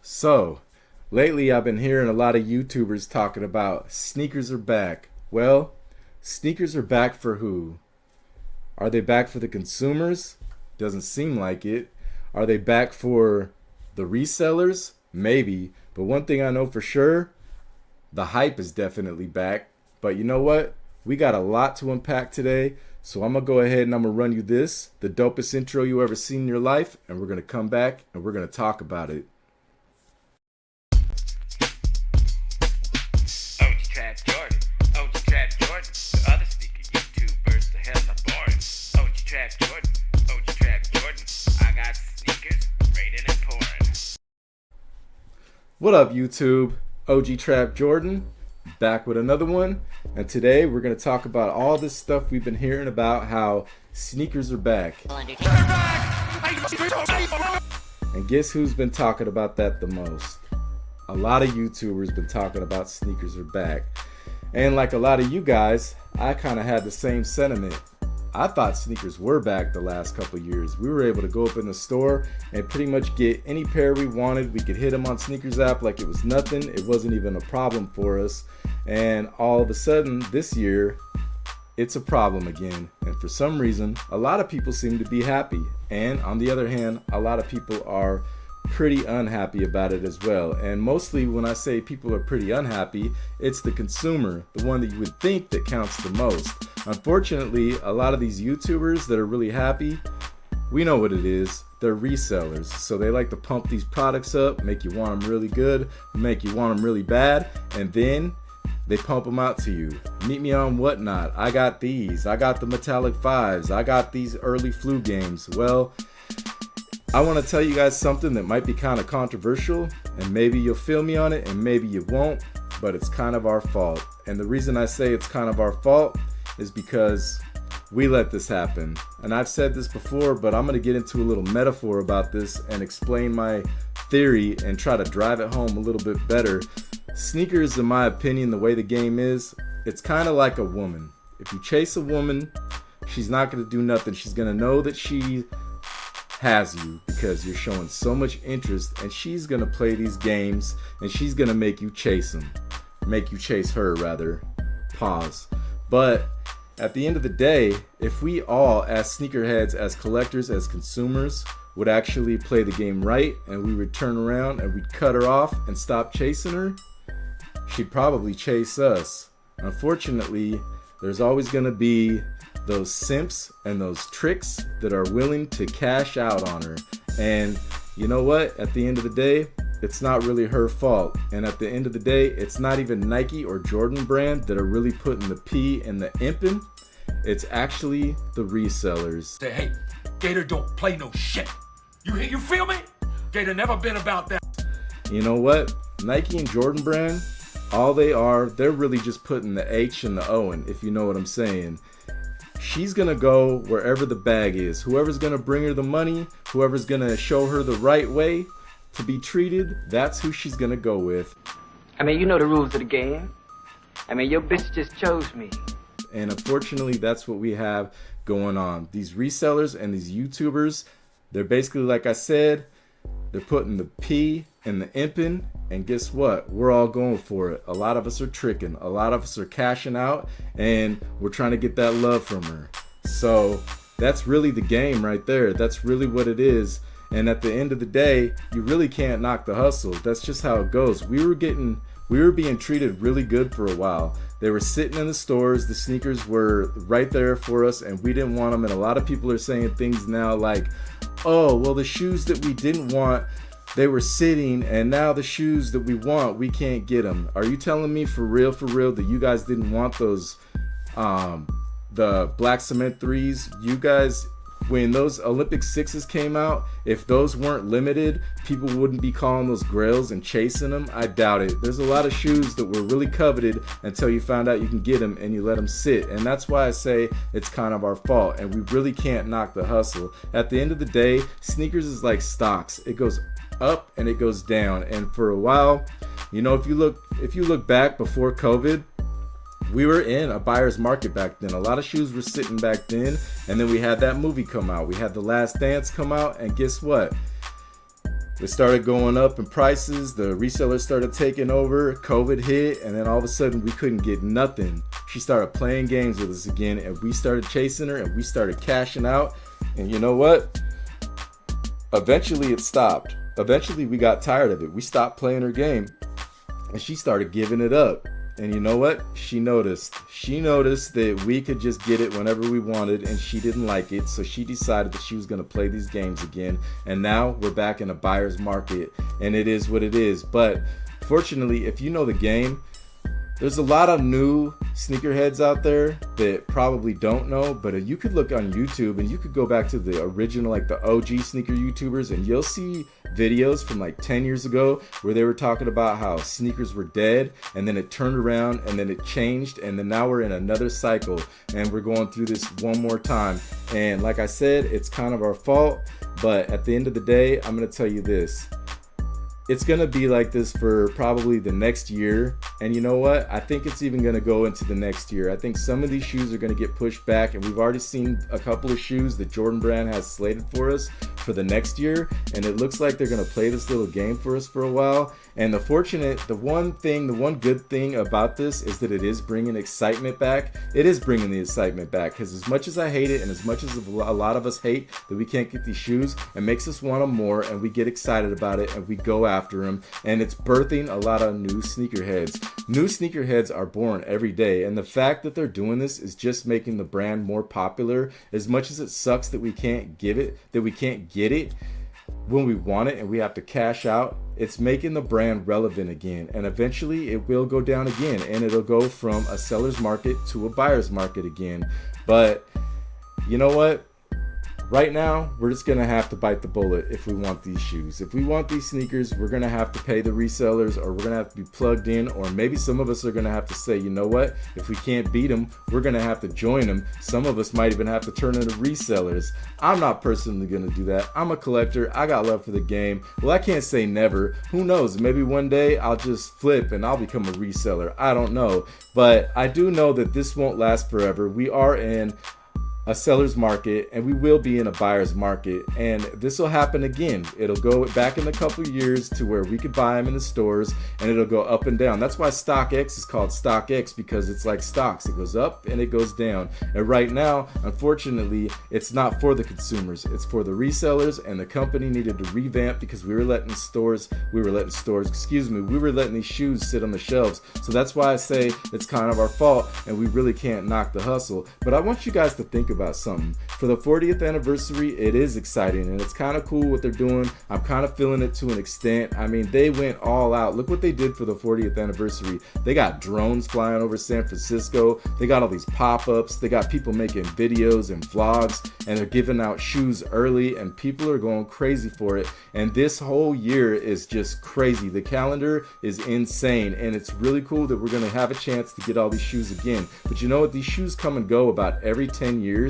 So, lately I've been hearing a lot of YouTubers talking about sneakers are back. Well, sneakers are back for who? Are they back for the consumers? Doesn't seem like it. Are they back for the resellers? Maybe. But one thing I know for sure, the hype is definitely back. But you know what? We got a lot to unpack today. So I'm going to go ahead and I'm going to run you the dopest intro you ever seen in your life. And we're going to come back and we're going to talk about it. Trap Jordan, OG Trap Jordan, the other sneaker YouTubers, the hell are boring. OG Trap Jordan, OG Trap Jordan, I got sneakers, raining and pouring. What up, YouTube? OG Trap Jordan, back with another one. And today we're going to talk about all this stuff we've been hearing about how sneakers are back. And guess who's been talking about that the most? A lot of YouTubers been talking about sneakers are back. And like a lot of you guys, I kind of had the same sentiment. I thought sneakers were back the last couple years. We were able to go up in the store and pretty much get any pair we wanted. We could hit them on Sneakers app like it was nothing. It wasn't even a problem for us. And all of a sudden this year, it's a problem again. And for some reason, a lot of people seem to be happy. And on the other hand, a lot of people are pretty unhappy about it as well. And mostly when I say people are pretty unhappy, it's the consumer, the one that you would think that counts the most. Unfortunately, a lot of these YouTubers that are really happy, we know what it is. They're resellers. So they like to pump these products up, make you want them really good, make you want them really bad, and then they pump them out to you. Meet me on Whatnot. I got these. I got the Metallic 5s. I got these early flu games. Well, I want to tell you guys something that might be kind of controversial, and maybe you'll feel me on it and maybe you won't, but it's kind of our fault. And the reason I say it's kind of our fault is because we let this happen. And I've said this before, but I'm going to get into a little metaphor about this and explain my theory and try to drive it home a little bit better. Sneakers, in my opinion, the way the game is, it's kind of like a woman. If you chase a woman, she's not going to do nothing. She's going to know that she has you because you're showing so much interest, and she's gonna play these games and she's gonna make you chase her rather. Pause. But at the end of the day, if we all as sneakerheads, as collectors, as consumers would actually play the game right, and we would turn around and we'd cut her off and stop chasing her, she'd probably chase us. Unfortunately, there's always gonna be those simps and those tricks that are willing to cash out on her. And you know what? At the end of the day, it's not really her fault. And at the end of the day, it's not even Nike or Jordan brand that are really putting the P in the imping. It's actually the resellers. Say, hey, Gator don't play no shit. You feel me? Gator never been about that. You know what? Nike and Jordan brand, all they are, they're really just putting the H and the O in, if you know what I'm saying. She's gonna go wherever the bag is. Whoever's gonna bring her the money, whoever's gonna show her the right way to be treated, that's who she's gonna go with. I mean, you know the rules of the game. I mean, your bitch just chose me. And unfortunately, that's what we have going on. These resellers and these YouTubers, they're basically, like I said, they're putting the P in the imping, and guess what? We're all going for it. A lot of us are tricking. A lot of us are cashing out, and we're trying to get that love from her. So that's really the game right there. That's really what it is. And at the end of the day, you really can't knock the hustle. That's just how it goes. We were being treated really good for a while. They were sitting in the stores. The sneakers were right there for us, and we didn't want them. And a lot of people are saying things now like, oh, well, the shoes that we didn't want, they were sitting, and now the shoes that we want, we can't get them. Are you telling me for real, that you guys didn't want those, the black cement 3s? You guys, when those Olympic 6s came out, if those weren't limited, people wouldn't be calling those grails and chasing them? I doubt it. There's a lot of shoes that were really coveted until you found out you can get them and you let them sit. And that's why I say it's kind of our fault, and we really can't knock the hustle. At the end of the day, sneakers is like stocks. It goes up and it goes down. And for a while, you know, if you look back before COVID, we were in a buyer's market back then. A lot of shoes were sitting back then, and then we had that movie come out. We had The Last Dance come out, and guess what? It started going up in prices. The resellers started taking over. COVID hit, and then all of a sudden we couldn't get nothing. She started playing games with us again, and we started chasing her, and we started cashing out. And you know what? Eventually it stopped. Eventually we got tired of it. We stopped playing her game, and she started giving it up. And you know what? She noticed. She noticed that we could just get it whenever we wanted, and she didn't like it. So she decided that she was going to play these games again. And now we're back in a buyer's market, and it is what it is. But fortunately, if you know the game, there's a lot of new sneakerheads out there that probably don't know, but you could look on YouTube and you could go back to the original, like the OG sneaker YouTubers, and you'll see videos from like 10 years ago where they were talking about how sneakers were dead, and then it turned around and then it changed, and then now we're in another cycle and we're going through this one more time. And like I said, it's kind of our fault, but at the end of the day, I'm going to tell you this. It's going to be like this for probably the next year. And you know what? I think it's even going to go into the next year. I think some of these shoes are going to get pushed back. And we've already seen a couple of shoes that Jordan Brand has slated for us for the next year. And it looks like they're going to play this little game for us for a while. And the one good thing about this is that it is bringing excitement back. It is bringing the excitement back, because as much as I hate it, and as much as a lot of us hate that we can't get these shoes, it makes us want them more, and we get excited about it, and we go after them, and it's birthing a lot of new sneakerheads. New sneakerheads are born every day, and the fact that they're doing this is just making the brand more popular. As much as it sucks that we can't get it when we want it and we have to cash out, it's making the brand relevant again, and eventually it will go down again, and it'll go from a seller's market to a buyer's market again. But you know what? Right now, we're just going to have to bite the bullet if we want these shoes. If we want these sneakers, we're going to have to pay the resellers, or we're going to have to be plugged in, or maybe some of us are going to have to say, you know what, if we can't beat them, we're going to have to join them. Some of us might even have to turn into resellers. I'm not personally going to do that. I'm a collector. I got love for the game. Well, I can't say never. Who knows? Maybe one day I'll just flip and I'll become a reseller. I don't know. But I do know that this won't last forever. We are in a seller's market, and we will be in a buyer's market, and this will happen again. It'll go back in a couple years to where we could buy them in the stores, and it'll go up and down. That's why StockX is called StockX, because it's like stocks. It goes up and it goes down. And right now, unfortunately, it's not for the consumers. It's for the resellers, and the company needed to revamp because we were letting these shoes sit on the shelves. So that's why I say it's kind of our fault, and we really can't knock the hustle. But I want you guys to think about something. For the 40th anniversary, it is exciting, and it's kind of cool what they're doing. I'm kind of feeling it to an extent. I mean, they went all out. Look what they did for the 40th anniversary. They got drones flying over San Francisco. They got all these pop-ups. They got people making videos and vlogs, and they're giving out shoes early, and people are going crazy for it. And this whole year is just crazy. The calendar is insane, and it's really cool that we're going to have a chance to get all these shoes again. But you know what? These shoes come and go about every 10 years.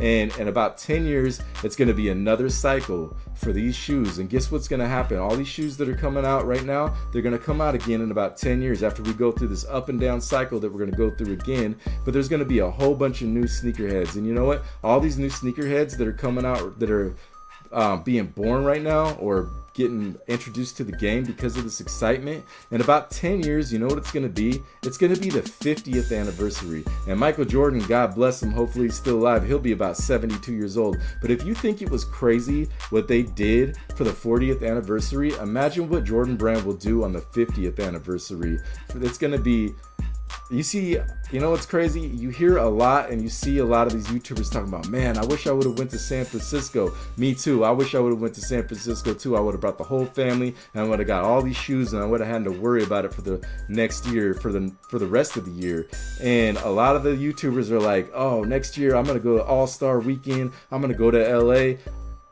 And in about 10 years, it's going to be another cycle for these shoes. And guess what's going to happen? All these shoes that are coming out right now, they're going to come out again in about 10 years after we go through this up and down cycle that we're going to go through again. But there's going to be a whole bunch of new sneakerheads. And you know what? All these new sneakerheads that are coming out, that are being born right now, or getting introduced to the game because of this excitement, in about 10 years, you know what it's going to be? It's going to be the 50th anniversary. And Michael Jordan, God bless him, hopefully he's still alive, he'll be about 72 years old. But if you think it was crazy what they did for the 40th anniversary, imagine what Jordan Brand will do on the 50th anniversary. It's going to be, you know what's crazy? You hear a lot and you see a lot of these YouTubers talking about, man, I wish I would have went to San Francisco. Me too. I wish I would have went to San Francisco too. I would have brought the whole family, and I would have got all these shoes, and I would have had to worry about it for the next year, for the rest of the year. And a lot of the YouTubers are like, oh, next year I'm going to go to All-Star Weekend. I'm going to go to LA.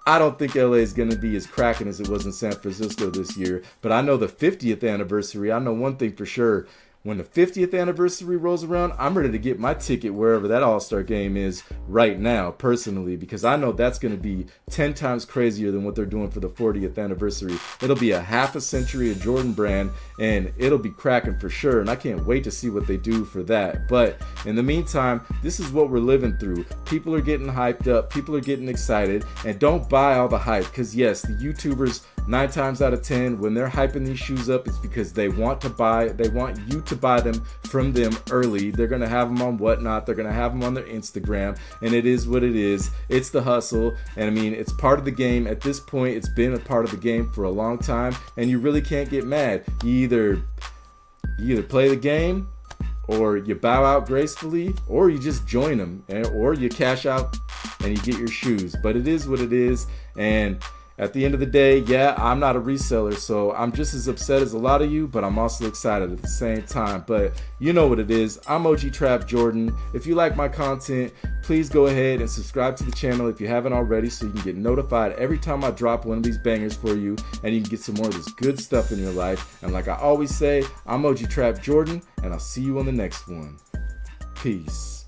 I don't think LA is going to be as cracking as it was in San Francisco this year. But I know the 50th anniversary, I know one thing for sure. When the 50th anniversary rolls around, I'm ready to get my ticket wherever that All-Star game is right now, personally, because I know that's going to be 10 times crazier than what they're doing for the 40th anniversary. It'll be a half a century of Jordan Brand, and it'll be cracking for sure, and I can't wait to see what they do for that. But in the meantime, this is what we're living through. People are getting hyped up, people are getting excited, and don't buy all the hype, because yes, the YouTubers 9 times out of 10, when they're hyping these shoes up, it's because they want you to buy them from them early. They're gonna have them on Whatnot, they're gonna have them on their Instagram, and it is what it is. It's the hustle, and I mean, it's part of the game. At this point, it's been a part of the game for a long time, and you really can't get mad. You either play the game, or you bow out gracefully, or you just join them, or you cash out and you get your shoes. But it is what it is, and at the end of the day, yeah, I'm not a reseller, so I'm just as upset as a lot of you, but I'm also excited at the same time. But you know what it is. I'm OG Trap Jordan. If you like my content, please go ahead and subscribe to the channel if you haven't already, so you can get notified every time I drop one of these bangers for you, and you can get some more of this good stuff in your life. And like I always say, I'm OG Trap Jordan, and I'll see you on the next one. Peace.